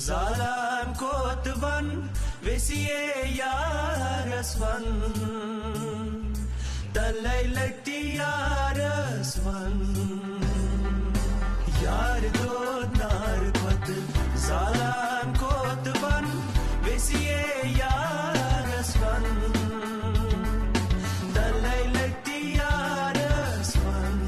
Zalam kotvan vesiye yarasvan Talaylati yarasvan Yar do narvat Zalam kotvan vesiye yarasvan Talaylati yarasvan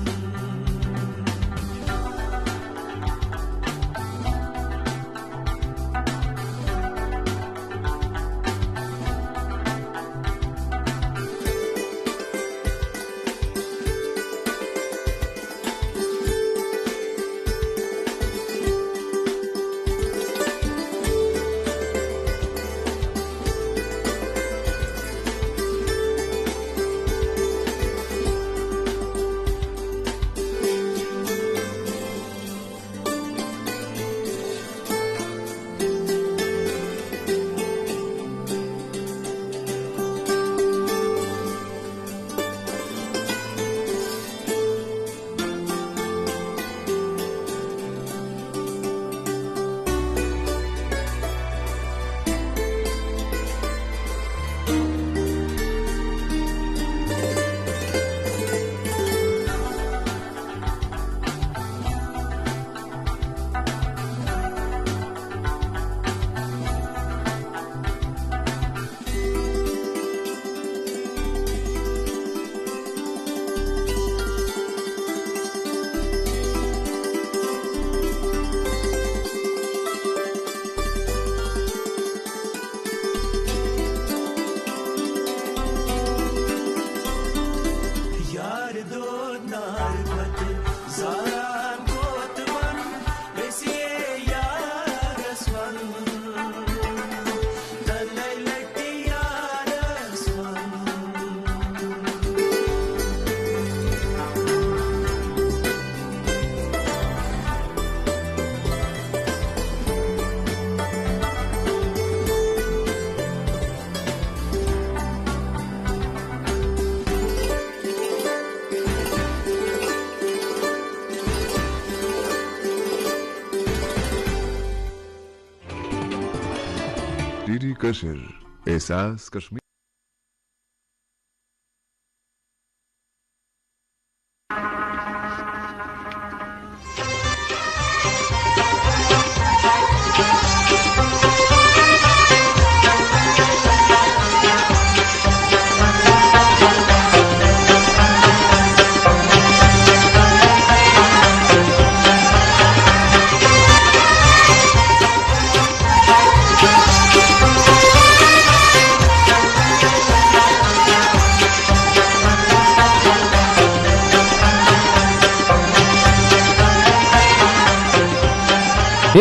DD Kashmir एहसास कश्मीर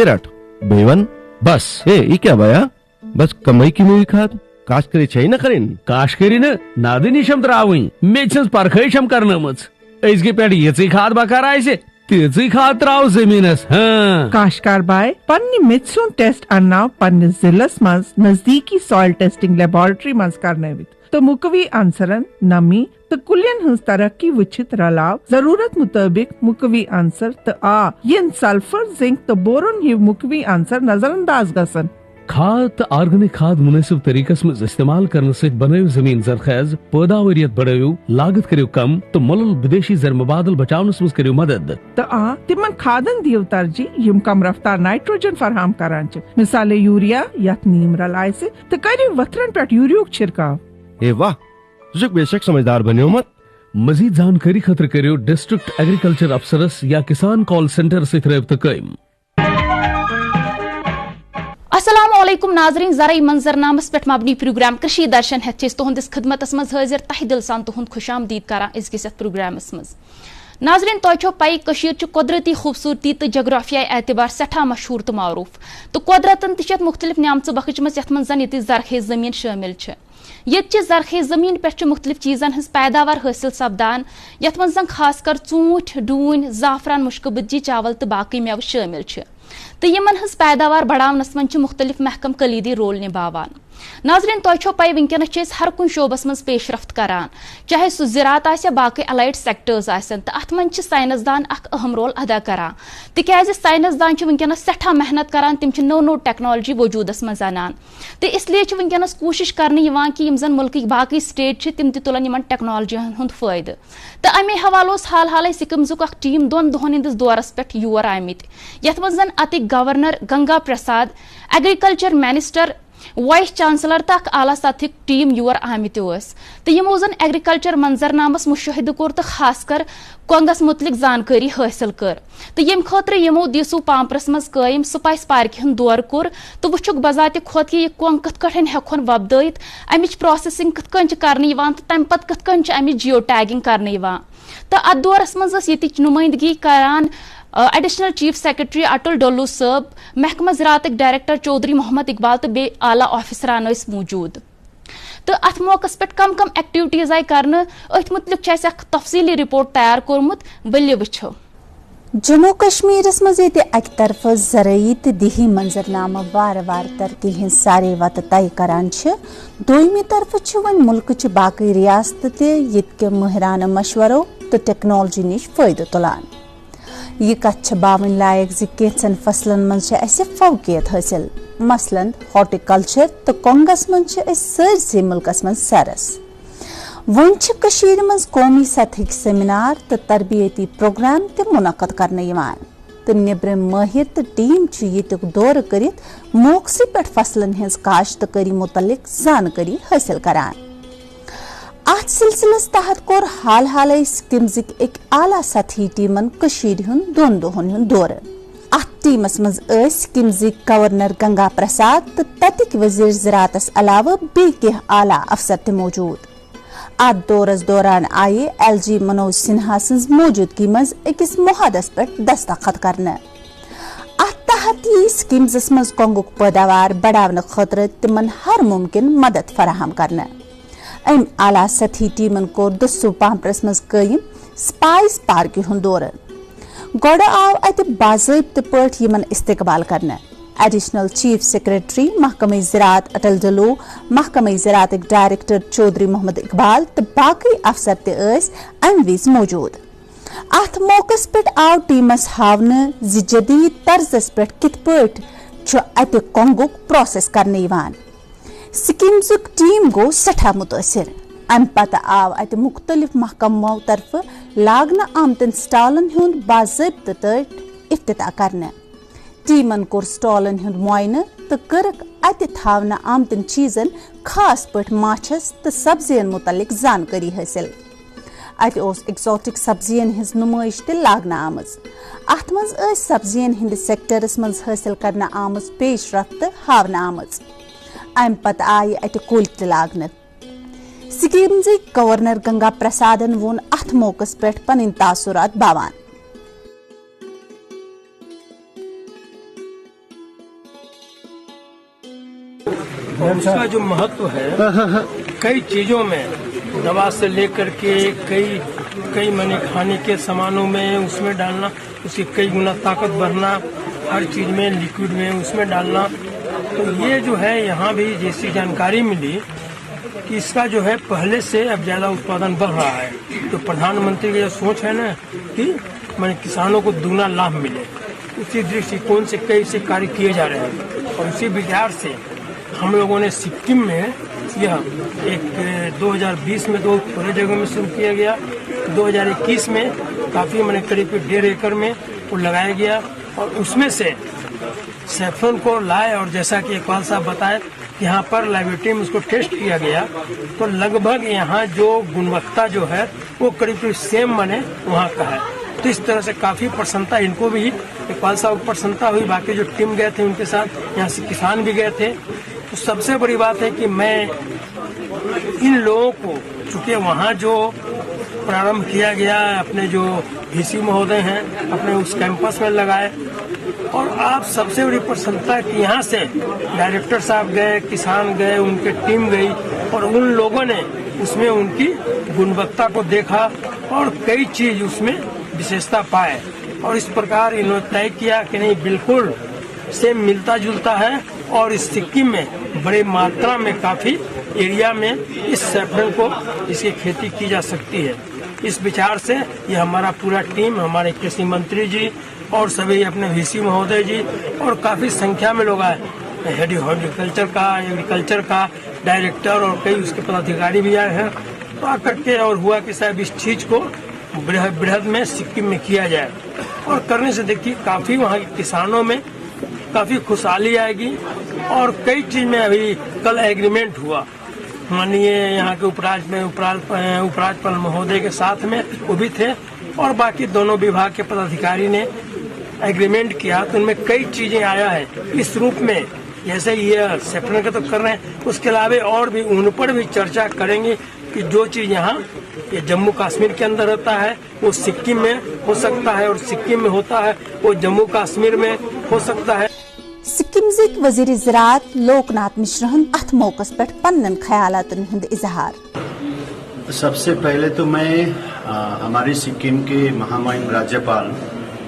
रट Bevan बस ये क्या भया बस कमाई की मुई खाद काश करे छै न करेन काश करी न नादिनिशम त्रावई मेचस परखैशम करनमच इसके पेट येची खाद बकार आइसे तेची खाद त्राव जमीनस हां काशकार बाय पन्नी मित्सुन टेस्ट अन्ना पन्नी जिलस मज नजदीकी सॉइल टेस्टिंग लेबोरेटरी मज करनवित तो मुकवी आंसरन नमी तो कुलियन हंस तरक्की विचित रलाव जरूरत मुताबिक मुकवी आंसर तो आ यन सल्फर जिंक तो बोरोन ही मुकवी आंसर नजरअंदाज गसन खाद तो ऑर्गेनिक खाद मुनासिब तरीकस में इस्तेमाल करने से बनायो जमीन जरखेज पैदावारियत बढ़ायो लागत करियो कम तो मुल्क विदेशी जर मुबादल बचावनस में करियो मदद तो आ तिमन खादन दियो तरजी यम कम रफ्तार नाइट्रोजन फराहम करांच मिसाले यूरिया यत नीम रलाय से तो करियो वत्रन पेट यूरियो छिड़काव ए वाह जुक बेशक समझदार बनियो मत मजीद जानकारी खतर करियो डिस्ट्रिक्ट एग्रीकल्चर अफसरस या किसान कॉल सेंटर से रब्ता कायम। अस्सलामुअलैकुम नाज़रीन ज़राई मंजरनामस पे मबनी प्रोग्राम कृषि दर्शन हेत तुहंदिस खिदमतस मज हाजिर तह दिल सान तुहंद खुशामदीद करान अजकिस प्रोग्रामस मज। नाज़रीन तोह पई कशीर कुदरती खूबसूरती तो जग्राफियाई एतबार सठा मशहूर तो मारूफ तो कुदरतन तत मुख्तलिफ न्यामत बख्शमस यथ मज जन जरखेज जमीन शामिल ये जरखेज जमीन पे मुख्तलिफ चीज़न हज पैदावार हासिल सपदान यथ मज खास कर चूंठ डून ज़ाफरान मुश्क बज्जी चावल तो बाकी मेव शामिल तो यमन हज पैदावार बढ़ावनस मन मुख्तलिफ महकम कलीदी रोल निभावान नाजरीन तोह पै वनकस हर कुन शोबस मज पेशरफ्त करान, चाहे सह ज़राअत आसे बाकी अलाइड सेक्टर्स आसन, तो अत मन साइंसदान अहम रोल अदा करान तिकाज साइंसदान वनकस सठा मेहनत करान, तिम नो नो टेक्नोलॉजी वजूदस मज अनान, तो इसलिए वनकस कोशिश करने कि यम जन मुल्क बाकी स्टेट तिम तुलन इन टेक्नोलॉजी हुंद फायदे। तो अमे हवाले हाल हाल सिकिम्सुक टीम 2 दोहन हिंदिस दौरस पे योर आमित, यथ मज जन Atiq governor Ganga Prasad, agriculture minister, vice chancellor तो आला सतह टीम योर आमित तो यमो जन एग्रीकल्चर मंजरनामस मुशाहिद कोर तो खासकर कोंगस मुतलिक जानकारी हासिल कर, तो यम खतर यमो दिसु पाम्परस मज कायम स्पाइस पार्क हुंद दौर कोर, तो वुचुक बजात खुद कि यह कोंग कथ कठन हेखन वबदायित, अमिच प्रोसेसिंग कथ कन करने तो तम पत कथ कन अमिच जियो टैगिंग करने, तो अत दौरस मज ये नुमाइंदगी करान एडिशनल चीफ सेक्रेटरी अटल डोलू साहब, महकमा ज़राअत डायरेक्टर चौधरी मोहम्मद इकबाल तो बे आला ऑफिसरान मौजूद। तो अत मौके पे कम कम एक्टिविटीज आई करने, अथ मुतलिक तफसीली रिपोर्ट तैयार कोरमुत, बल्ले वुछो। जम्मू कश्मीरस मज अक तरफ ज़राई तो दिही मंजरनामा वार वार तरक्की हिंद सारे वत तय करान, दोयमी तरफ वन मुल्क बाकी रियासत ते महराना मशवरों तो टेक्नोलॉजी निश फायदे तुलान। यह कथ बावन लायक कैंचन फसलन मज फौकियत हासिल, मसलन हॉर्टिकल्चर तो कोंगस मज सरसे मुल्कस मज सरस। वन मज कौमी सतह सेमिनार तो तरबियती प्रोग्राम ते मुनक़द करने तो निब्रम माहिर तो टीम यीतुक दौर कर मौकसी पे फसलन हज काश्तकारी मुतलिक जानकारी हासिल करान। अत सिलसिलस तहत कोर हाल हाल स्किम्सिक एक आला सतही टीमन हुंद 2 दोहन हुंद दौर। अत टीमस मज स्किम्सिक गवर्नर गंगा प्रसाद तो ततिक वजीर ज़राअतस अलावा बेह आला अफसर ते मौजूद। अत दौरस दौरान आये LG मनोज सिन्हा सज मौजूदगी मज अकिस मुहदस पे दस्तखत करने। अत तहत यी स्किम्स मज कोंगुक पैदावार बढ़ाने खतर तिमन हर मुमकिन मदद फराहम करने। अम आला सतही टीमन कोर दसु पाम्परस मज कायम स्पाइस पार्क हुंद दौर। गोड़ आव अत बाज़ाबित पट यमन इस्तकबाल करने। एडिशनल चीफ सेक्रेटरी महकमा ज़राअत अटल डोलू, महकमा ज़राअत डायरेक्टर चौधरी मोहम्मद इकबाल तो बाकी अफसर ते अम विज मौजूद। अत मौकस पे आव टीमस हावने जदीद तर्जस पे कित पट अत कोंगुक प्रोसेस करने। स्किम्सुक टीम गो सठा मुतासिर। अम पत आव अत मुख्तलिफ महकमों तरफ लागना आमतन स्टॉलन हुंद बाज़ाबित इफ्तिताह करने। टीमन कोर स्टॉलन हुंद मुआयना तो करक अत थावना आमतन चीजन खास पट माछस तो सब्जियन मुतलिक जानकारी हासिल। अत एक्सोटिक सब्जियन हिंज नुमाइश ते लागना आमज। अत मज सब्जियन हिंद सेक्टरस मज हासिल करना आमज पेशरफ्त हावना आमज। अम पत आय अत कुल ते लागन। स्किम्सिक गवर्नर गंगा प्रसादन वोन अत मौकस पे पन तासुरात बावान। उसका जो महत्व है कई चीजों में, दवा से लेकर के कई माने खाने के सामानों में उसमें डालना, उसकी कई गुना ताकत बढ़ना, हर चीज में लिक्विड में उसमें डालना। तो ये जो है यहाँ भी जैसी जानकारी मिली कि इसका जो है पहले से अब ज्यादा उत्पादन बढ़ रहा है। तो प्रधानमंत्री की जो सोच है ना कि माने किसानों को दुगना लाभ मिले, उसी दृष्टिकोण से कई से कार्य किए जा रहे हैं। और उसी विचार से हम लोगों ने सिक्किम में यह एक 2020 में 2 थोड़े जगह में शुरू किया गया, 2021 में काफी मैंने करीब 1.5 एकड़ में वो लगाया गया और उसमें से सैफरन को लाए और जैसा कि इकबाल साहब बताए यहाँ पर लेबोरेटरी में उसको टेस्ट किया गया तो लगभग यहाँ जो गुणवत्ता जो है वो करीब सेम माने वहाँ का है। तो इस तरह से काफी प्रसन्नता इनको भी, इकबाल साहब को प्रसन्नता हुई, बाकी जो टीम गए थे उनके साथ यहाँ से किसान भी गए थे। तो सबसे बड़ी बात है कि मैं इन लोगों को, चूंकि वहाँ जो प्रारंभ किया गया अपने जो VC महोदय हैं अपने उस कैंपस में लगाए और आप सबसे बड़ी प्रसन्नता कि यहाँ से डायरेक्टर साहब गए, किसान गए, उनके टीम गई और उन लोगों ने उसमें उनकी गुणवत्ता को देखा और कई चीज उसमें विशेषता पाए और इस प्रकार इन्होंने तय किया कि नहीं बिल्कुल सेम मिलता जुलता है और इस सिक्किम में बड़े मात्रा में काफी एरिया में इस सैफरन को इसकी खेती की जा सकती है। इस विचार से ये हमारा पूरा टीम, हमारे कृषि मंत्री जी और सभी अपने वीसी महोदय जी और काफी संख्या में लोग आए, हेड हॉर्टिकल्चर का, एग्रीकल्चर का डायरेक्टर और कई उसके पदाधिकारी भी आए हैं। तो आकर के और हुआ कि साहब इस चीज को बृहद में सिक्किम में किया जाए और करने से देखिए काफी वहाँ के किसानों में काफी खुशहाली आएगी। और कई चीज में अभी कल एग्रीमेंट हुआ, माननीय यहाँ के उपराज्यपाल महोदय के साथ में वो भी थे और बाकी दोनों विभाग के पदाधिकारी ने एग्रीमेंट किया। तो उनमें कई चीजें आया है इस रूप में, जैसे ये सैफरन का तो कर रहे हैं, उसके अलावा और भी उन पर भी चर्चा करेंगे कि जो चीज यहाँ ये जम्मू कश्मीर के अंदर होता है वो सिक्किम में हो सकता है और सिक्किम में होता है वो जम्मू कश्मीर में हो सकता है। सिक्किमजिक वजीर ज़राअत लोकनाथ मिश्र अथ मौकस पे पन्न ख्यालातन हुंद इजहार। सबसे पहले तो मैं हमारे सिक्किम के महामहिम राज्यपाल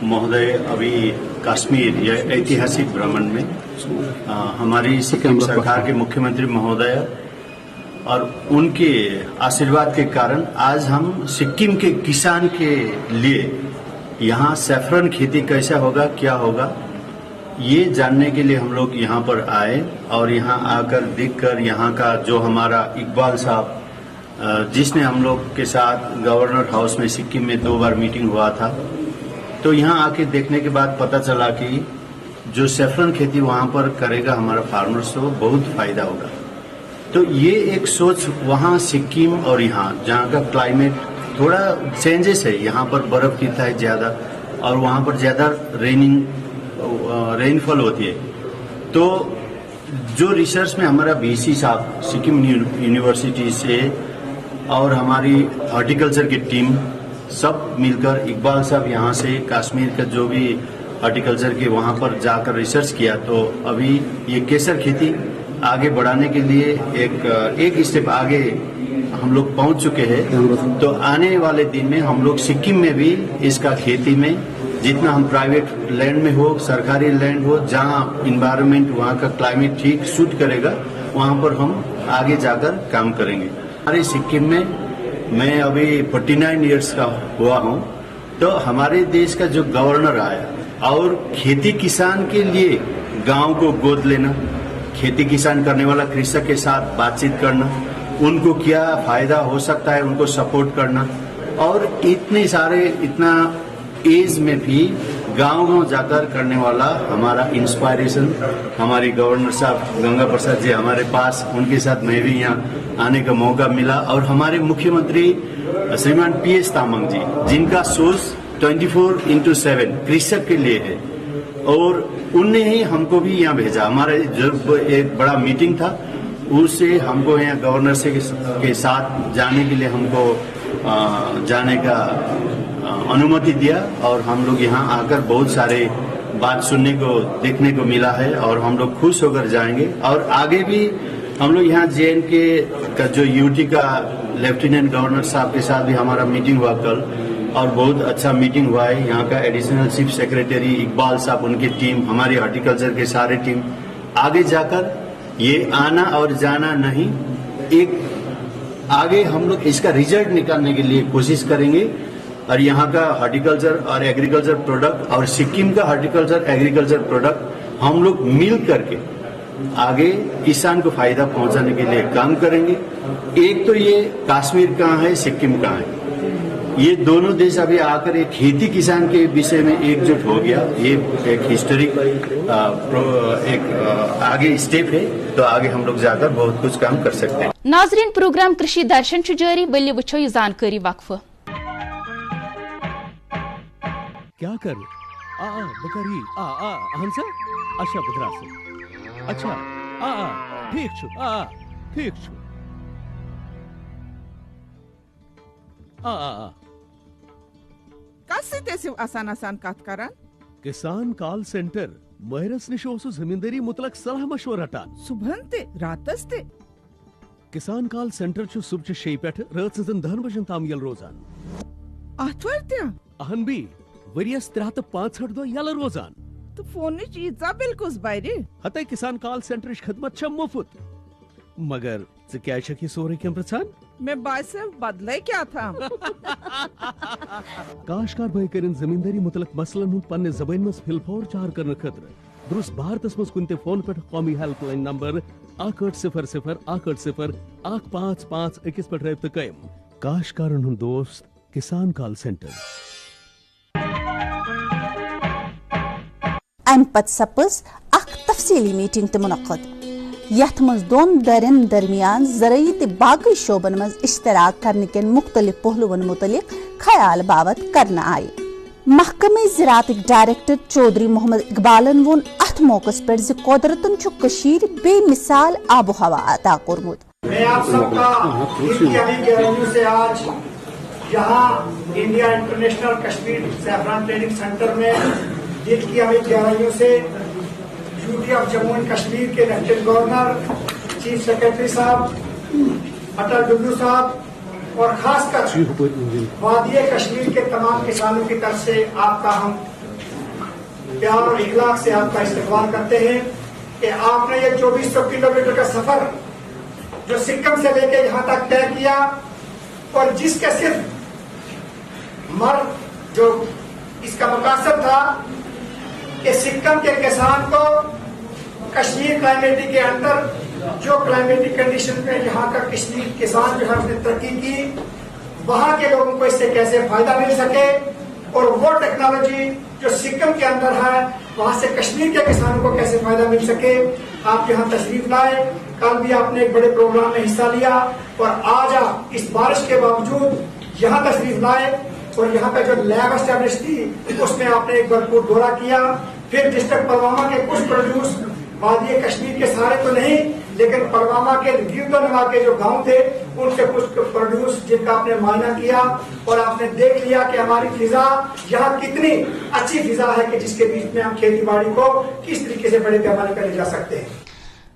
महोदय अभी कश्मीर या ऐतिहासिक भ्रमण में हमारी सिक्किम सरकार के मुख्यमंत्री महोदय और उनके आशीर्वाद के कारण आज हम सिक्किम के किसान के लिए यहाँ सैफरन खेती कैसा होगा, क्या होगा, ये जानने के लिए हम लोग यहाँ पर आए और यहाँ आकर देखकर यहाँ का जो हमारा इकबाल साहब जिसने हम लोग के साथ गवर्नर हाउस में सिक्किम में 2 बार मीटिंग हुआ था, तो यहाँ आके देखने के बाद पता चला कि जो सैफरन खेती वहाँ पर करेगा हमारा फार्मर्स को बहुत फायदा होगा। तो ये एक सोच वहाँ सिक्किम और यहाँ जहाँ का क्लाइमेट थोड़ा चेंजेस है, यहाँ पर बर्फ गिरता है ज्यादा और वहाँ पर ज्यादा रेनफॉल होती है। तो जो रिसर्च में हमारा बीसी साहब सिक्किम यूनिवर्सिटी से और हमारी हॉर्टिकल्चर की टीम सब मिलकर इकबाल साहब यहाँ से कश्मीर का जो भी हॉर्टिकल्चर के वहाँ पर जाकर रिसर्च किया, तो अभी ये केसर खेती आगे बढ़ाने के लिए एक स्टेप आगे हम लोग पहुंच चुके हैं। तो आने वाले दिन में हम लोग सिक्किम में भी इसका खेती में जितना हम प्राइवेट लैंड में हो, सरकारी लैंड हो, जहाँ इन्वायरमेंट वहाँ का क्लाइमेट ठीक सूट करेगा, वहाँ पर हम आगे जाकर काम करेंगे। हमारे सिक्किम में मैं अभी 49 इयर्स का हुआ हूँ, तो हमारे देश का जो गवर्नर आया और खेती किसान के लिए गांव को गोद लेना, खेती किसान करने वाला कृषक के साथ बातचीत करना, उनको क्या फायदा हो सकता है उनको सपोर्ट करना, और इतना एज में भी गांव जाकर करने वाला हमारा इंस्पायरेशन हमारी गवर्नर साहब गंगा प्रसाद जी हमारे पास, उनके साथ मैं भी यहाँ आने का मौका मिला। और हमारे मुख्यमंत्री श्रीमान PS तामंग जी, जिनका सोच 24/7 कृषक के लिए है, और उनने ही हमको भी यहाँ भेजा। हमारे जो एक बड़ा मीटिंग था उससे हमको यहाँ गवर्नर से के साथ जाने के लिए हमको जाने का अनुमति दिया और हम लोग यहाँ आकर बहुत सारे बात सुनने को देखने को मिला है और हम लोग खुश होकर जाएंगे। और आगे भी हम लोग यहाँ JNK का जो UT का लेफ्टिनेंट गवर्नर साहब के साथ भी हमारा मीटिंग हुआ कल, और बहुत अच्छा मीटिंग हुआ है। यहाँ का एडिशनल चीफ सेक्रेटरी इकबाल साहब, उनकी टीम, हमारी हॉर्टिकल्चर के सारे टीम आगे जाकर ये आना और जाना नहीं, एक आगे हम लोग इसका रिजल्ट निकालने के लिए कोशिश करेंगे। और यहाँ का हॉर्टिकल्चर और एग्रीकल्चर प्रोडक्ट और सिक्किम का हॉर्टिकल्चर एग्रीकल्चर प्रोडक्ट हम लोग मिल करके आगे किसान को फायदा पहुंचाने के लिए काम करेंगे। एक तो ये कश्मीर कहाँ है, सिक्किम कहाँ है, ये दोनों देश अभी आकर एक खेती किसान के विषय में एकजुट हो गया। ये एक हिस्टोरिक एक आगे स्टेप है, तो आगे हम लोग जाकर बहुत कुछ काम कर सकते हैं। नाजरीन, प्रोग्राम कृषि दर्शन जारी, बल्ले वुचो ये जानकारी वक्फ। क्या कर बकरी हंसा अच्छा बदरा अच्छा ठीक छु ठीक छु कस आसान आसान कत कर किसान कॉल सेंटर महरस निश जमींदारी मुतलक सलाह मशवर हटान सुबह ते रातस ते किसान कॉल सेंटर सुबह 6 पे रात 10 बजन ताम यल रोजान आथवर ते अहन भी वरियस 365 दो यल रोजान तो फोन चीज बिल्कुल बाहर हते किसान कॉल सेंटर खदमत मुफ्त मगर क्या सोरे कम पृछान मैं बासे बदले क्या था काशकार भाई कर जमींदारी मुतलक मसलन हूं पन्ने जबान मस फिलफोर चार करने खतर दुरुस्त भारत मस कुन फोन पे कौमी हेल्पलाइन नंबर 8800-180-1551 पे रब्त कयम काशकारन हुन दोस्त किसान कॉल सेंटर अम पत सपज अख तफसीली मीटिंग ते मुनक्कद यथ मज दोन दरन दरमियान ज़रई ते बाकी शोबन मज इश्तराक करने के मुख्तलिफ पहलुओं मुतलिक ख्याल बावत करना आए महकमे ज़राअत डायरेक्टर चौधरी मोहम्मद इकबालन वोन अथ मौकस पर कुदरतन कशीर बेमिसाल आबो हवा अता कोरमुत। मैं आप सबका से आज यहाँ India international Kashmir saffron training centre में दिल की हमें गहराइयों से UT of Jammu and Kashmir के लेफ्टिनेंट गवर्नर, चीफ सेक्रेटरी साहब, अटल डुल्लू साहब और खासकर वादी कश्मीर के तमाम किसानों की तरफ से आपका हम प्यार और इखलाक से आपका इस्तकबाल करते हैं कि आपने ये 2400 किलोमीटर का सफर जो सिक्किम से लेकर यहाँ तक तय किया और जिसके सिर्फ मर्द जो इसका मकसद था कि सिक्किम के किसान को कश्मीर क्लाइमेटिक के अंदर जो क्लाइमेटिक कंडीशन में यहाँ का कश्मीर किसान जो है उसने तरक्की की, वहाँ के लोगों को इससे कैसे फायदा मिल सके और वो टेक्नोलॉजी जो सिक्किम के अंदर है वहाँ से कश्मीर के किसानों को कैसे फायदा मिल सके, आप यहाँ तशरीफ लाए। कल भी आपने एक बड़े प्रोग्राम में हिस्सा लिया और आज आप इस बारिश के बावजूद यहाँ तशरीफ लाए और यहाँ पे जो लैब एस्टेब्लिश थी उसमें आपने एक भरपूर दौरा किया। फिर डिस्ट्रिक्ट पुलवामा के कुछ प्रोड्यूस वादी कश्मीर के सारे तो नहीं लेकिन पुलवामा के गिरदोनवा के जो गांव थे उनके कुछ प्रोड्यूस जिनका आपने मायना किया और आपने देख लिया कि हमारी फिजा यहाँ कितनी अच्छी फिजा है कि जिसके बीच में हम खेती बाड़ी को किस तरीके से बड़े पैमाने पर ले जा सकते हैं।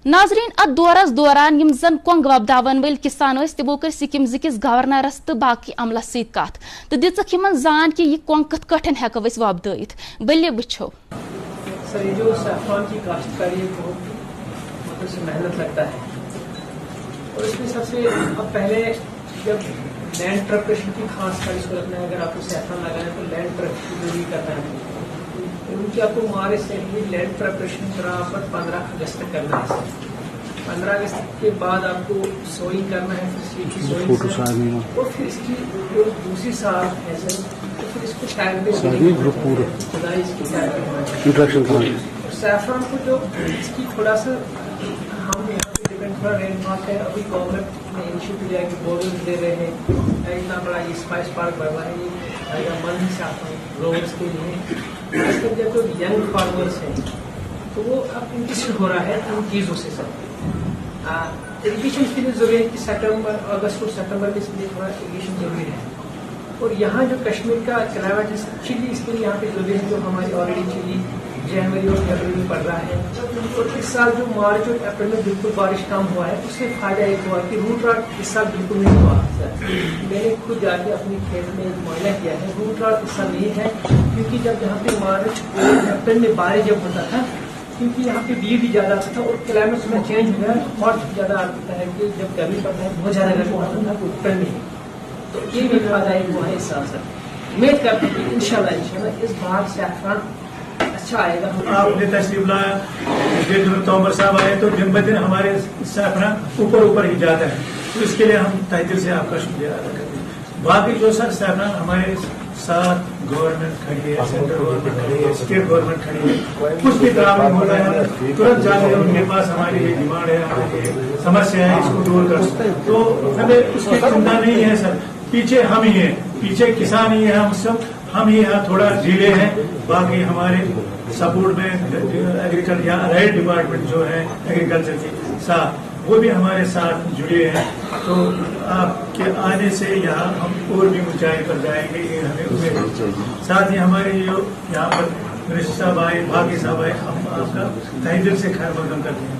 नाजरीन अत दौरस दौरान यम जन कोंग वपदावन वल किसान तमो कर सिक्किम किस गवर्नरस तो बाकी अमलस सत कत तो दिख जान कि यह कोंग कथ कठन हेको वपदायित बल्ले वुछो। सर ये जो सैफरान की काश्तकारी बहुत उसमें मेहनत लगता है और इसमें सबसे अब पहले जब लैंड प्रिपरेशन की खास कर इसको रखना है, अगर आपको सैफरान लगाना है तो लैंड प्रिपरेशन भी करना है उनकी आपको हमारे से लैंड प्रिपरेशन बराबर 15 अगस्त तक करना है। 15 अगस्त के बाद आपको सोइंग करना है, फिर सीड की सोइंग और फिर इसकी जो दूसरी साल है सर तो फिर इसको टाइम पे खुदाई इसकी इंट्रैक्शन सैफरान को जो इसकी थोड़ा सा हम यहाँ पे डिपेंड थोड़ा रेनमार्क है। अभी गवर्नमेंट ने इनिशिएटिव लिया कि बोर्डर दे रहे हैं, इतना बड़ा ये स्पाइस पार्क बनवा है मन ही सैफरान ग्रोवर्स के लिए। आजकल जब जो यंग फार्मर्स हैं तो वो अब इंटरेस्टेड हो रहा है इन चीज़ों से सर। इरीगेशन के लिए जरूरी है कि अगस्त और सितंबर के लिए थोड़ा इरीगेशन जरूरी है और यहाँ जो कश्मीर का क्लाइमेट है चिली इसके लिए यहाँ पे जरूरी है जो हमारी ऑलरेडी चिली जनवरी और फरवरी में पड़ रहा है और इस साल जो मार्च और अप्रैल में बिल्कुल बारिश कम हुआ है उससे फायदा एक हुआ कि रूट रॉट इस साल बिल्कुल नहीं हुआ सर। मैंने खुद जाके अपने खेत में एक मुआयना किया है, रूट रॉट इस साल नहीं है क्योंकि जब यहाँ पे मार्च और अप्रैल में बारिश जब होता था क्योंकि यहाँ पे भीड़ भी ज्यादा आता था और क्लाइमेट में चेंज हो गया और ज्यादा आता है कि जब गर्मी पड़ता है बहुत ज्यादा गर्मी होता था अप्रैल में, तो ये भी फायदा एक हुआ है इस साल सर। उम्मीद करते हैं कि इंशाल्लाह इस बार सैफरान अच्छा आएगा। आपने तशरीफ लाया, तोमर साहब आए तो दिन ब दिन हमारे सैफरान ऊपर ही जाता है तो इसके लिए हम तहे दिल से आपका शुक्रिया अदा करते हैं। बाकी जो सर सैफरान हमारे साथ गवर्नमेंट खड़ी है, सेंट्रल गवर्नमेंट खड़ी है, स्टेट गवर्नमेंट खड़ी है, कुछ भी प्रॉब्लम हो रहा है तुरंत जाके उनके पास हमारी ये डिमांड है, हमारी समस्या है इसको दूर कर तो हमें उसकी चिंता नहीं है सर। पीछे हम ही हैं, पीछे किसान ही है, हम ही यहाँ थोड़ा ढीले हैं। बाकी हमारे सपोर्ट में एग्रीकल्चर या राइट डिपार्टमेंट जो है एग्रीकल्चर के साथ वो भी हमारे साथ जुड़े हैं तो आपके आने से यहाँ हम और भी ऊंचाई पर जाएंगे ये हमें उम्मीद है। साथ ही हमारे जो यहाँ पर मिनिस्टर साहब आए, बाकी साहब आए, हम आपका तहे दिल से खैर मकदम करते हैं।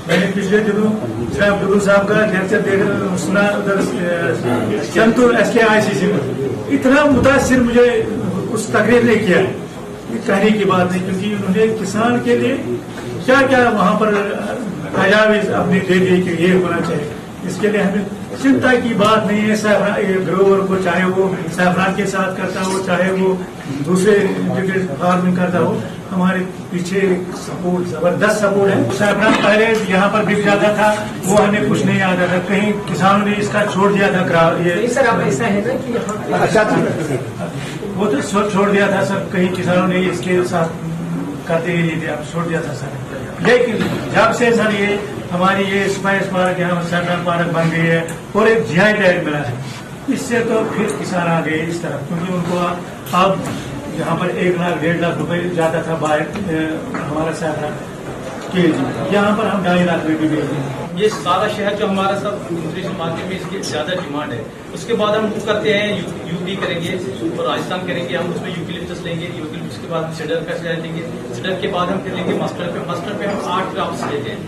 मैंने पिछले दिनों साहब डुल्लू साहब का लेक्चर देख सुना उधर चंदपुर SKICC में, इतना मुतासिर मुझे उस तकरीर ने किया ये कहने की बात नहीं, क्योंकि उन्होंने किसान के लिए क्या क्या वहां पर तजावीज अपनी दे दी कि ये होना चाहिए। इसके लिए हमें चिंता की बात नहीं है। ग्रोवर को चाहे वो सैफरान के साथ करता हो, चाहे वो दूसरे जगह फार्मिंग करता हो, हमारे पीछे सपोर्ट, जबरदस्त सपोर्ट है। सैफरान पहले यहाँ पर बिक जाता था, वो हमें कुछ नहीं आता था, कहीं किसानों ने इसका छोड़ दिया था। ये सर अब ऐसा है ना कि वो तो छोड़ दिया था सर, कहीं किसानों ने इसके साथ करते ही नहीं थे, अब छोड़ दिया था सर। लेकिन जब से सर ये हमारी ये स्पाइस पार्क यहाँ सैफरान पार्क बन गई है और एक GI टैग मिला है, इससे तो फिर किसान आ गए इस तरफ, क्योंकि उनको अब यहाँ पर 1 लाख 1.5 लाख रुपए जाता था बाहर हमारा सैफरान के जी, यहाँ पर हम 2.5 लाख रुपए बेचते हैं। ये सारा शहर जो हमारा सब इंटरनेशनल मार्केट में इसकी ज्यादा डिमांड है। उसके बाद हम वो करते हैं यूपी करेंगे और राजस्थान करेंगे, हम उसमें यूकेलिप्टस लेंगे, यूकेलिप्टस के बाद सीडर का शहर लेंगे, सीडर के बाद हम फिर लेंगे मस्टर्ड पे हम 8 क्रॉप्स लेते हैं।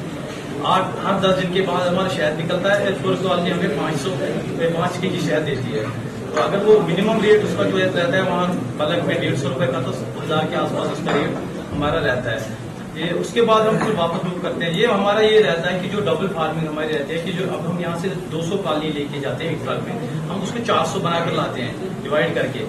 8 हर 10 दिन के बाद हमारा शहद निकलता है। एचफोर कॉलोनी हमें 5 kg शहद देती है। तो अगर वो मिनिमम रेट उसका जो रहता है वहाँ बल्क में 150 रुपए का, तो 1000 के आसपास उसका रेट हमारा रहता है। ये उसके बाद हम फिर वापस मूव करते हैं। ये हमारा ये रहता है कि जो डबल फार्मिंग हमारी रहती है कि जो अब हम यहाँ से 200 कॉलोनी लेके जाते हैं एक ट्रक में, हम उसको 400 बनाकर लाते हैं डिवाइड करके।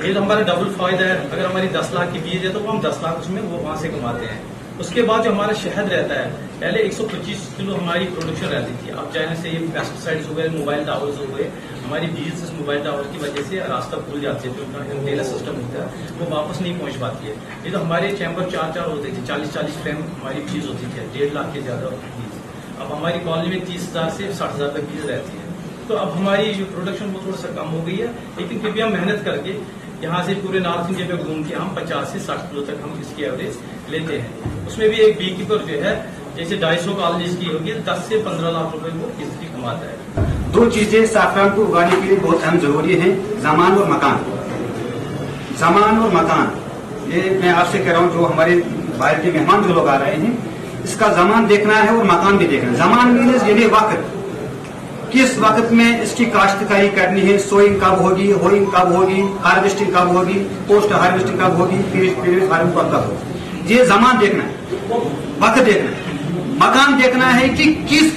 ये तो हमारा डबल फायदा है। अगर हमारी 10 लाख की बीज है तो हम 10 लाख उसमें वो वहां से कमाते हैं। उसके बाद जो हमारा शहद रहता है, पहले 125 किलो हमारी प्रोडक्शन रहती थी। अब चाहे से ये पेस्टिसाइड्स हो गए, मोबाइल टावर्स हो गए, हमारी बीज इस मोबाइल टावर की वजह से रास्ता भूल जाती है, जो एंटेना सिस्टम होता है वो वापस नहीं पहुंच पाती है। ये तो हमारे चैम्बर 4 होते थे, 40 फ्रेम हमारी बीज होती थी, 1.5 लाख के ज्यादा बीज। अब हमारी कॉलोनी में 30,000 से 60,000 तक बीज रहती है। तो अब हमारी जो प्रोडक्शन वो थोड़ा सा कम हो गई है, लेकिन फिर भी हम मेहनत करके यहाँ से पूरे नॉर्थ इंडिया पे घूम के हम 50 से 60 किलो तक हम इसकी एवरेज लेते हैं। उसमें भी एक बी कीपर जो है जैसे 250 कॉलोनीज की होगी 10 से 15 लाख रुपए वो इसकी कमाता है। 2 चीजें साफरान को उगाने के लिए बहुत अहम जरूरी है, जमान और मकान। जमान और मकान, ये मैं आपसे कह रहा हूँ, जो हमारे बाहर के मेहमान जो लोग आ रहे हैं, इसका जमान देखना है और मकान भी देखना है। जमान मीन्स यानी वक्त, किस वक्त में इसकी काश्तकारी करनी है, सोइंग कब होगी, होइंग कब होगी, हार्वेस्टिंग कब होगी, पोस्ट हार्वेस्टिंग कब होगी, पीरियड फार्मिंग कब होगी, ये जमान देखना है, वक्त देखना है। मकान देखना है कि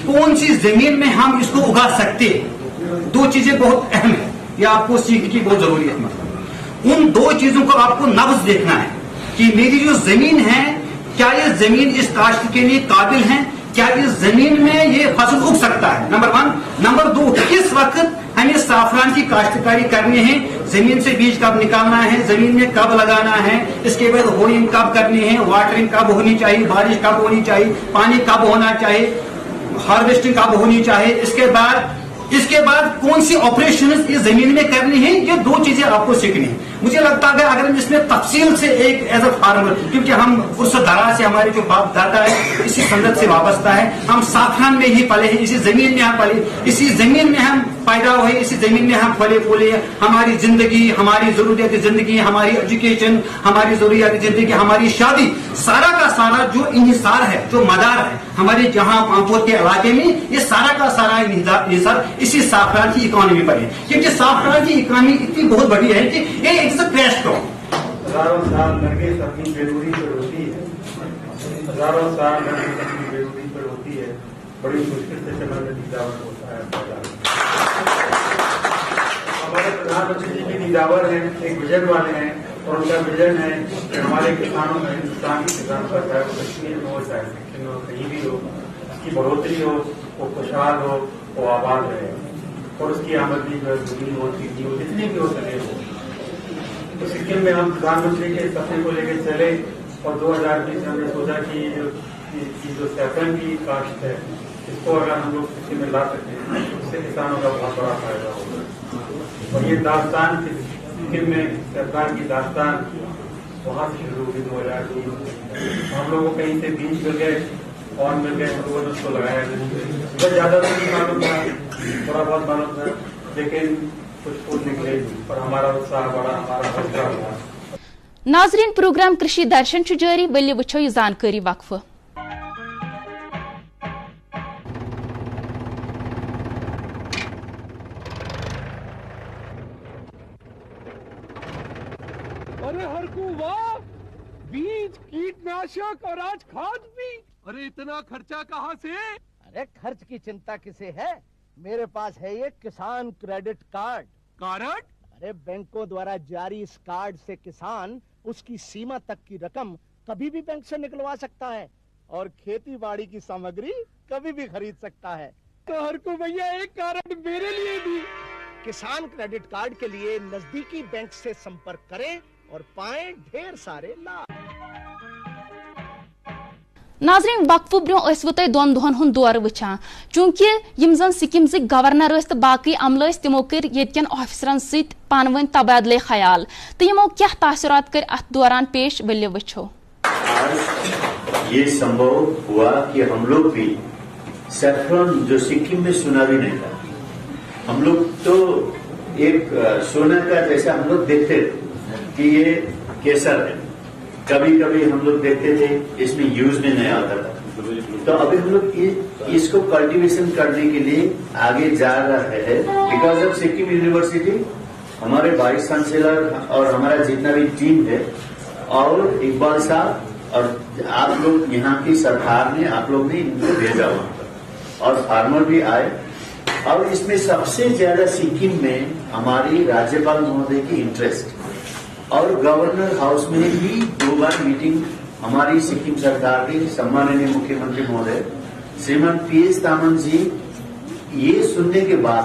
कौन सी जमीन में हम इसको उगा सकते हैं। 2 चीजें बहुत अहम है, ये आपको सीखने की बहुत जरूरी है। मतलब उन 2 चीजों को आपको नब्ज देखना है कि मेरी जो जमीन है, क्या ये जमीन इस काश्त के लिए काबिल है, क्या इस जमीन में ये फसल उग सकता है, नंबर 1। नंबर 2, किस वक्त हमें साफरान की काश्तकारी करनी है, जमीन से बीज कब निकालना है, जमीन में कब लगाना है, इसके बाद होइंग कब करनी है, वाटरिंग कब होनी चाहिए, बारिश कब होनी चाहिए, पानी कब होना चाहिए, हार्वेस्टिंग कब होनी चाहिए, इसके बाद कौन सी ऑपरेशन इस जमीन में करनी है, ये 2 चीजें आपको सीखनी है। मुझे लगता है अगर हम इसमें तफसील से एक एज अ फार्मर, क्योंकि हम उस धारा से हमारे जो बाप दादा है इसी संदर्भ से वाबस्ता है, हम साफरान में ही पले हैं, इसी जमीन में हम पले, इसी जमीन में हम पैदा हुए, इसी जमीन में हम फले फूले, हमारी जिंदगी, हमारी जरूरियात जिंदगी, हमारी एजुकेशन, हमारी जरूरियात जिंदगी, हमारी शादी, सारा का सारा जो इन्हिसार है, जो मदार है हमारे जहां पांपोर के इलाके में, ये सारा का सारा इन्हिसार इसी साफरान की इकोनॉमी पर है। क्योंकि साफरान की इकोनॉमी इतनी बहुत बड़ी है कि ये इट्स अ क्रैश क्रॉप। हजारों साल नरगिस अपनी बेरूरी पर होती है, हजारों साल नरगिस अपनी बेरूरी पर होती है, बड़ी मुश्किल से चला निजावर होता है। हमारे प्रधानमंत्री जी भी निजावर हैं, एक विजन वाले हैं, और उनका विजन है कि हमारे किसानों में, हिंदुस्तान के किसान पर, चाहे वो कश्मीर में हो, चाहे सिक्किम हो, कहीं भी हो, उसकी बढ़ोतरी हो, वो खुशहाल हो, वो आबाद रहे, और उसकी आमदनी जो है जमीन हो, चीनी हो, जितनी भी हो सके हो। तो सिक्किम में हम प्रधानमंत्री के सपने को लेकर चले, और 2020 में हमने सोचा कि जो सैफरन की काश्त है, इसको अगर हम लोग सिक्किम में ला सकते हैं तो उससे किसानों का बहुत बड़ा फायदा होगा। और ये दास्तान सिक्किम में सरकार की दास्तान वहां से शुरू हुई 2020। हम लोगों को कहीं से बीज मिल गए, और मिल गए, हम लोगों ने उसको लगाया। बहुत ज्यादा तो नहीं मालूम था, थोड़ा बहुत मालूम था, लेकिन कुछ फूल निकले और हमारा उत्साह बढ़ा, हमारा हौसला बढ़ा। नाजरीन, प्रोग्राम कृषि दर्शन जारी, बल्ले वुछो यह जानकारी वक्फ। अरे हरकू वाह, बीज, कीटनाशक और आज खाद भी। अरे इतना खर्चा कहाँ से? अरे खर्च की चिंता किसे है, मेरे पास है ये किसान क्रेडिट कार्ड। कार्ड? अरे बैंकों द्वारा जारी इस कार्ड से किसान उसकी सीमा तक की रकम कभी भी बैंक से निकलवा सकता है और खेती बाड़ी की सामग्री कभी भी खरीद सकता है। तो हर को भैया एक कार्ड मेरे लिए भी। किसान क्रेडिट कार्ड के लिए नजदीकी बैंक से संपर्क करें और पाएं ढेर सारे लाभ। नाजरीन वक्फु ब्रो तह दोन दोहन हुंद दौर वुचान चूंकि यम जन सिक्किम गवर्नर तो बाकी अमल तिमो कर येतकन ऑफिसरन सहित पानवन तबादले ख्याल तो यमो क्या तासुरात कर अत दौरान पेश वल्य वुछो। ये संभव हुआ कि हम लोग भी सैफरन जो सिक्किम में सुना भी नहीं था, हम लोग तो एक सोना का जैसा हम लोग देखते थे कि ये केसर है, कभी कभी हम लोग देखते थे इसमें यूज में नहीं आता था। तो अभी हम लोग इसको कल्टीवेशन करने के लिए आगे जा रहे हैं बिकॉज ऑफ सिक्किम यूनिवर्सिटी, हमारे वाइस चांसलर और हमारा जितना भी टीम है और इकबाल साहब और आप लोग यहाँ की सरकार ने आप लोग ने इनको भेजा वहां पर और फार्मर भी आए और इसमें सबसे ज्यादा सिक्किम में हमारी राज्यपाल महोदय की इंटरेस्ट और गवर्नर हाउस में भी 2 बार मीटिंग हमारी सिक्किम सरकार के सम्माननीय मुख्यमंत्री महोदय श्रीमान PS तामंग जी ये सुनने के बाद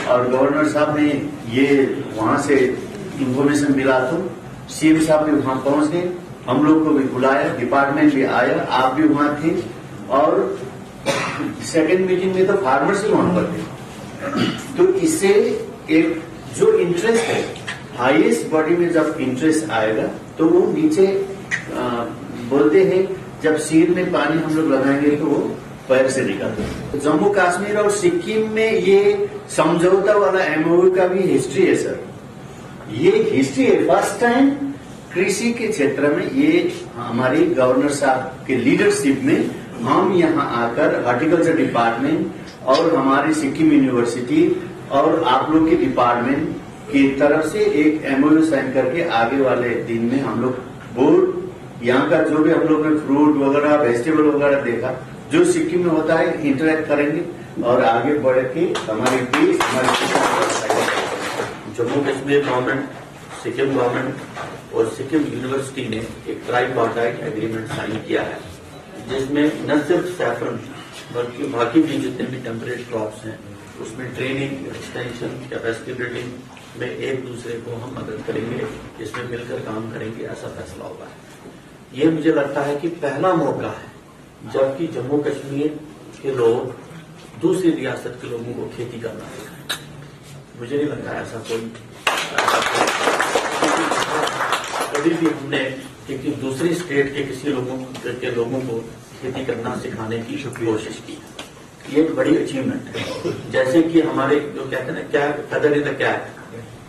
और गवर्नर साहब ने ये वहां से इंफॉर्मेशन मिला तो CM साहब भी वहां पहुंच गए, हम लोग को भी बुलाया, डिपार्टमेंट भी आया, आप भी वहां थे और सेकेंड मीटिंग में तो फार्मर्स ही वहां पर थे। तो इससे एक जो इंटरेस्ट है हाईएस्ट बॉडी में जब इंटरेस्ट आएगा तो वो नीचे बोलते हैं जब सिर में पानी हम लोग लगाएंगे तो वो पैर से निकलता है। तो जम्मू कश्मीर और सिक्किम में ये समझौता वाला MOU का भी हिस्ट्री है सर, ये हिस्ट्री है। फर्स्ट टाइम कृषि के क्षेत्र में ये हमारी गवर्नर साहब के लीडरशिप में हम यहाँ आकर हॉर्टिकल्चर डिपार्टमेंट और हमारी सिक्किम यूनिवर्सिटी और आप लोग के डिपार्टमेंट की तरफ से एक MOU साइन करके आगे वाले दिन में हम लोग बोर्ड यहाँ का जो भी हम लोग ने फ्रूट वगैरह वेजिटेबल वगैरह देखा जो सिक्किम में होता है इंटरेक्ट करेंगे और आगे बढ़ के हमारी देश जम्मू कश्मीर गवर्नमेंट, सिक्किम गवर्नमेंट और सिक्किम यूनिवर्सिटी ने एक ट्राइपार्टाइट एग्रीमेंट साइन किया है जिसमें न सिर्फ सैफरन बल्कि बाकी भी जितने भी टेम्परेट क्रॉप्स हैं उसमें ट्रेनिंग, एक्सटेंशन, कैपेसिटी बिल्डिंग में एक दूसरे को हम मदद करेंगे, इसमें मिलकर काम करेंगे, ऐसा फैसला हुआ है। ये मुझे लगता है कि पहला मौका है जबकि जम्मू कश्मीर के लोग दूसरी रियासत के लोगों को खेती करना है। मुझे नहीं लगता ऐसा कोई कभी भी हमने किसी दूसरी स्टेट के किसी लोगों को खेती करना सिखाने की कोशिश की। ये एक बड़ी अचीवमेंट है। जैसे कि हमारे जो कहते हैं ना क्या फेदर इन द कैप,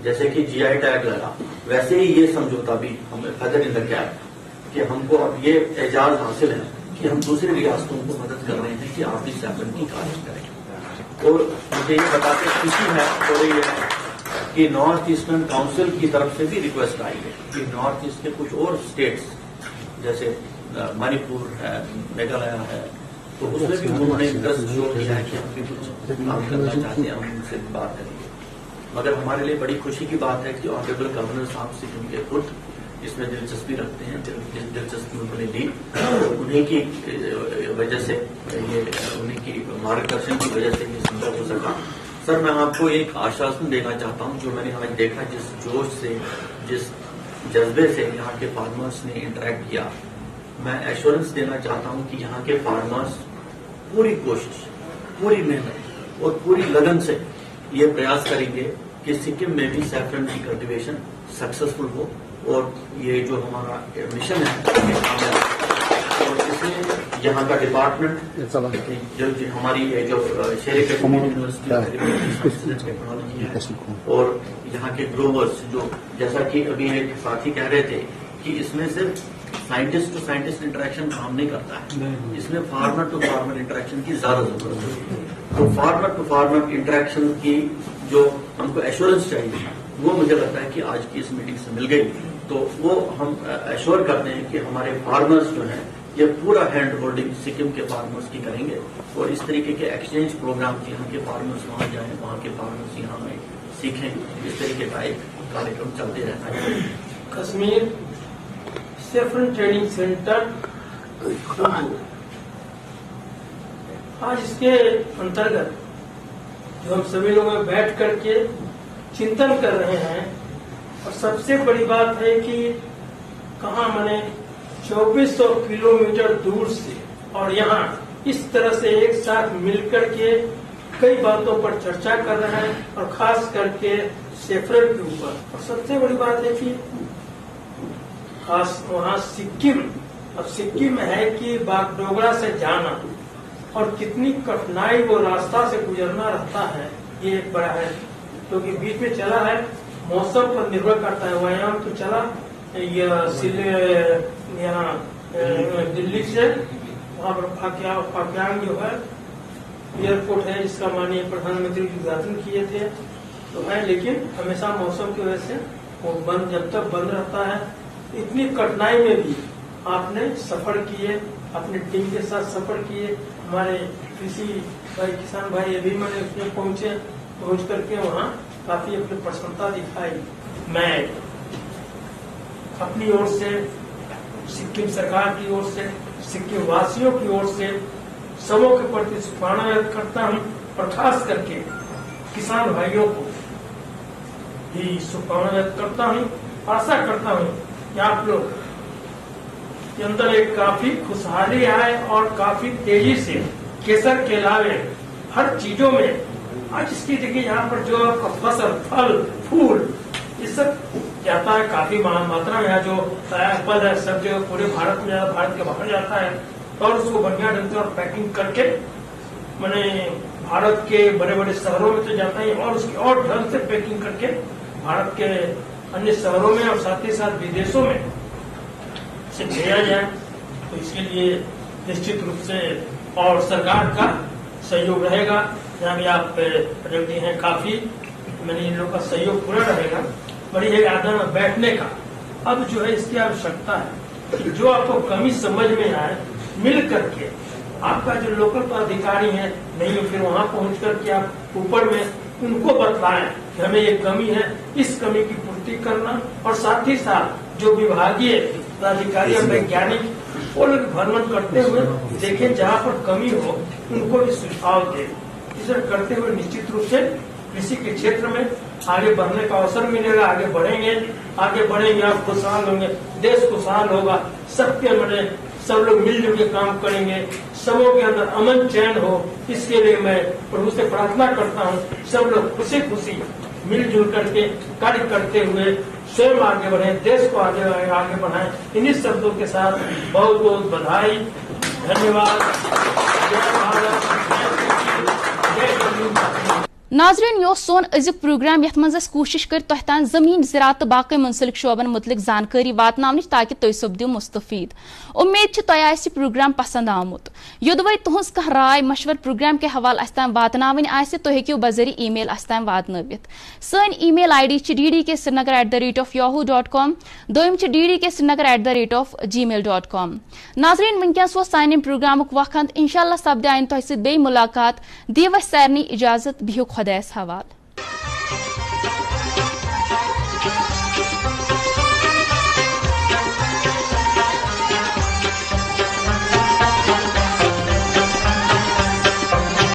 जैसे कि GI टैग लगा, वैसे ही ये समझौता भी हमें फेदर इन द कैप कि हमको अब ये एजाज हासिल है कि हम दूसरी रियासतों को मदद कर रहे हैं कि आप भी सैफरन की काश्त करें। और मुझे ये बताते खुशी है और ये कि नॉर्थ ईस्टर्न काउंसिल की तरफ से भी रिक्वेस्ट आई है कि नॉर्थ ईस्ट के कुछ और स्टेट्स जैसे मणिपुर है, मेघालय है, तो उसमें भी उन्होंने इंटरेस्ट शो किया है कि हम भी कुछ काम करना चाहते हैं, हम उनसे बात करेंगे। मगर हमारे लिए बड़ी खुशी की बात है कि ऑनरेबल गवर्नर साहब सिक्किम के खुद इसमें दिलचस्पी रखते हैं, दिलचस्पी उन्होंने दी, उन्हीं की वजह से ये उन्हीं की मार्गदर्शन की वजह से ये संभव हो सका। सर मैं आपको एक आश्वासन देना चाहता हूं जो मैंने आज देखा, जिस जोश से जिस जज्बे से यहाँ के फार्मर्स ने इंटरेक्ट किया, मैं एश्योरेंस देना चाहता हूं कि यहाँ के फार्मर्स पूरी कोशिश, पूरी मेहनत और पूरी लगन से ये प्रयास करेंगे कि सिक्किम में भी सैफरन की कल्टीवेशन सक्सेसफुल हो और ये जो हमारा मिशन है और इसमें यहाँ का डिपार्टमेंट जो हमारी जो शेर यूनिवर्सिटी टेक्नोलॉजी है और यहाँ के ग्रोवर्स जो जैसा कि अभी एक साथी कह रहे थे कि इसमें सिर्फ साइंटिस्ट टू साइंटिस्ट इंटरेक्शन काम नहीं करता है, इसमें फार्मर टू फार्मर इंटरेक्शन की ज्यादा जरूरत है। तो फार्मर टू फार्मर इंटरेक्शन की जो हमको एश्योरेंस चाहिए वो मुझे लगता है कि आज की इस मीटिंग से मिल गई। तो वो हम एश्योर करते हैं कि हमारे फार्मर्स जो हैं ये पूरा हैंड होल्डिंग सिक्किम के फार्मर्स की करेंगे और इस तरीके के एक्सचेंज प्रोग्राम यहाँ के फार्मर्स वहाँ जाएं, वहाँ के फार्मर्स यहाँ में सीखें, इस तरीके का एक कार्यक्रम चलते रहना है। कश्मीर सेफ्रन ट्रेनिंग सेंटर आज इसके अंतर्गत जो हम सभी लोग बैठ करके चिंतन कर रहे हैं, और सबसे बड़ी बात है कि कहाँ मैंने 2400 किलोमीटर दूर से और यहाँ इस तरह से एक साथ मिलकर के कई बातों पर चर्चा कर रहे हैं, और खास करके सेफ्रन के ऊपर। और सबसे बड़ी बात है कि खास वहाँ सिक्किम, अब सिक्किम में है कि बागडोगरा से जाना और कितनी कठिनाई वो रास्ता से गुजरना रहता है, ये एक बड़ा है। क्योंकि बीच में चला है, मौसम पर निर्भर करता है। व्यायाम तो चला यहाँ दिल्ली से वहाँ पर पाक्यांग जो है एयरपोर्ट है, जिसका माननीय प्रधानमंत्री उद्घाटन किए थे तो है, लेकिन हमेशा मौसम की वजह से वो बंद, जब तक बंद रहता है। इतनी कठिनाई में भी आपने सफर किए, अपनी टीम के साथ सफर किए। हमारे कृषि भाई, किसान भाई अभी मैंने उसमें पहुंच करके वहाँ काफी अपनी प्रसन्नता दिखाई। मैं अपनी ओर से, सिक्किम सरकार की ओर से, सिक्किम वासियों की ओर से सबों के प्रति शुभकामना व्यक्त करता हूँ, और खास करके किसान भाइयों को भी शुभकामना व्यक्त करता हूँ। आशा करता हूँ कि आप लोग के अंदर एक काफी खुशहाली आए और काफी तेजी से केसर के अलावे हर चीजों में आज इसकी देखिए यहाँ पर जो आपका फसल, फल, फूल ये सब जाता है काफी मात्रा में। जो एप्पल है सब जो पूरे भारत में, भारत के बाहर जाता है, और उसको बढ़िया ढंग से पैकिंग करके मैंने भारत के बड़े बड़े शहरों में तो जाता है, और उसकी और ढंग से पैकिंग करके भारत के अन्य शहरों में और साथ ही साथ विदेशों में से भेजा जाए। तो इसके लिए निश्चित रूप से और सरकार का सहयोग रहेगा। जहाँ भी आप प्रगति हैं काफी, मैंने इन लोगों का सहयोग पूरा रहेगा। बड़ी है आदर बैठने का, अब जो है इसकी आवश्यकता है। जो आपको कमी समझ में आए, मिल करके आपका जो लोकल पदाधिकारी है नहीं, फिर वहाँ पहुँच करके आप ऊपर में उनको बतलाएं कि हमें ये कमी है, इस कमी की पूर्ति करना, और साथ ही साथ जो विभागीय पदाधिकारी और वैज्ञानिक वो लोग भ्रमण करते हुए देखें जहाँ पर कमी हो उनको भी सुझाव दें। इसे करते हुए निश्चित रूप से कृषि के क्षेत्र में आगे बढ़ने का अवसर मिलेगा। आगे बढ़ेंगे, आप खुशहाल होंगे, देश खुशहाल होगा। सबके मैंने सब लोग मिलजुल के काम करेंगे, सबों के अंदर अमन चैन हो, इसके लिए मैं प्रभु से प्रार्थना करता हूँ। सब लोग खुशी खुशी मिलजुल करके कार्य करते हुए स्वयं आगे बढ़े, देश को आगे बढ़ाएं। इन्हीं शब्दों के साथ बहुत बहुत बधाई, धन्यवाद। जय भारत, जय। नाजरीन, यो सोन अजुक प्रोग्राम यथ मज कोशिश कर तह तान जमीन ज़राअत तो बाकी मुंसलिक शोबन मुतलिक जानकारी वातनावनिच ताकि तुम सपदियो मुस्तफीद। उम्मीद तह प्रोग्राम पसंद आमुत। योदवे तुहस कह राय मशवर प्रोग्राम के हवाले अस्तान वातनावन आसि तुम हेकियो बजरी ईमेल अस्तान वातनवित। सन ईमेल ID ddksrinagar@yahoo.com, दोयम ddksrinagar@gmail.com। नाजरीन, वनकस वो सानिम प्रोग्रामुक वक्त, इंशाअल्लाह सपदे आइन तुह सत बे मुलाकात। दिव सारनी इजाजत, बिहो खुदायस हवाल।